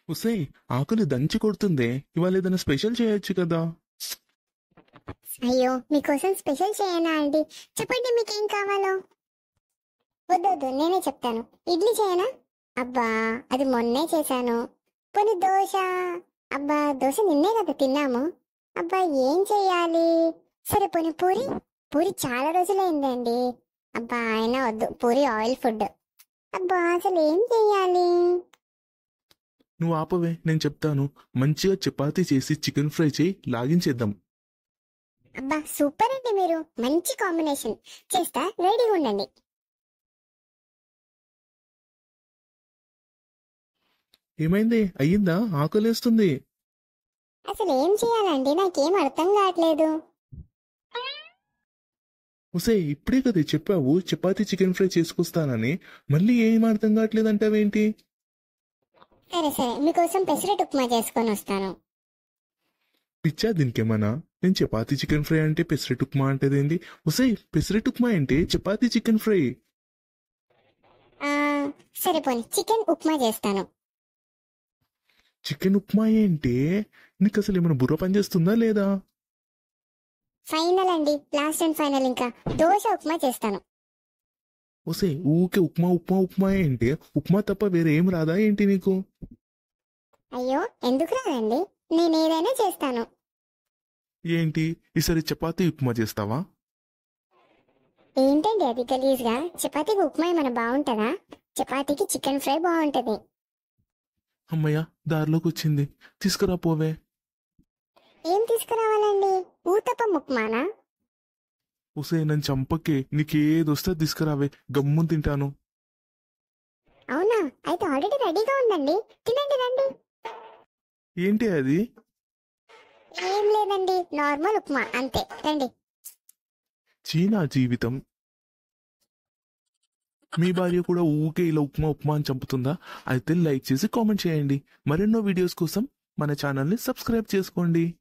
ఉసే ఆకలి దంచి కొడుతుందే. ఇవాళ ఏదైనా స్పెషల్ చేయొచ్చు కదా. అయ్యో మీకోసం స్పెషల్ చేయనా అండి? చెప్పండి మీకేం కావాలో. వద్దు నేనే చెప్తాను. ఇడ్లీ చేయనా? అబ్బా అది మొన్నే చేశాను. పోనీ దోశ. అబ్బా దోశ నిన్నే కదా తిన్నాము. అబ్బా ఏం చెయ్యాలి? సరే పోనీ పూరి. పూరి చాలా రోజులైందండి. అబ్బా అయినా వద్దు, పూరి ఆయిల్ ఫుడ్. అబ్బా అసలు ఏం చెయ్యాలి? నువ్వు ఆపవే, నేను చెప్తాను. మంచిగా చపాతీ చేసి చికెన్ ఫ్రై చేయి, లాగించేద్దాం. అబ్బా సూపర్ అండి, మీరు మంచి కాంబినేషన్. చేస్తా, రెడీగా ఉండండి. ఏమైంది, అయ్యిందా? ఆకలేస్తుంది. అసలు ఏం చేయాలండి, నాకేం అర్థం కావట్లేదు. ఉసే ఇప్పుడే కదా చెప్పావు చపాతీ చికెన్ ఫ్రై చేసుకొస్తానని. మళ్ళీ ఏం అర్థం కావట్లేదంటావేంటి? సరే మీకోసం పెసరట్ ఉప్మా చేసుకొని వస్తాను. పిచ్చా దీనికేమన్నా? నేను చపాతీ చికెన్ ఫ్రై అంటే పెసరెట్ ఉప్మా అంటేదేంటి? ఉసే పెసరెట్ ఉప్మా అంటే చపాతీ చికెన్ ఫ్రై. ఆ, సరే పోనీ చికెన్ ఉప్మా చేస్తాను. చికెన్ ఉప్మా ఏంటి? నీకు అసలు ఏమైనా బుర్ర పనిచేస్తుందా లేదా? ఫైనల్ అండి, లాస్ట్ అండ్ ఫైనల్. ఇంకా దోశ ఉప్మా చేస్తాను. ఉసే ఊకే ఉప్మా ఉప్మా ఉప్మా ఏంటి? ఉప్మా తప్ప వేరే ఏం రాదా ఏంటి నీకు? అయ్యో ఎందుకు రాదండి, నేను ఏదైనా చేస్తాను. ఏంటి ఈసారి చపాతీ ఉప్మా చేస్తావా? ఏంటండి అది గలీజ్గా? చపాతీకి ఉప్మా ఏమైనా బాగుంటుందా? చపాతీకి చికెన్ ఫ్రై బాగుంటది. అమ్మయ్య, దారిలోకి వచ్చింది. తీసుకురా పోవే. ఏం తీసుకురావాలండి? ఊతప్పం ఉప్మానా? ఉసే నన్ను చంపకే, నీకేదొస్తే తీసుకురావే, గమ్మున తింటాను. అవునా, అయితే ఆల్రెడీ రెడీగా ఉందండి, తినండి రండి. ఏంటి అది? ఏం లేదండి, నార్మల్ ఉప్మా అంతే, రండి. చీనా జీవితం. మీ భార్య కూడా ఊకే ఇలా ఉప్మా ఉప్మా అని చంపుతుందా? అయితే లైక్ చేసి కామెంట్ చేయండి. మరెన్నో వీడియోస్ కోసం మన ఛానల్ని సబ్స్క్రైబ్ చేసుకోండి.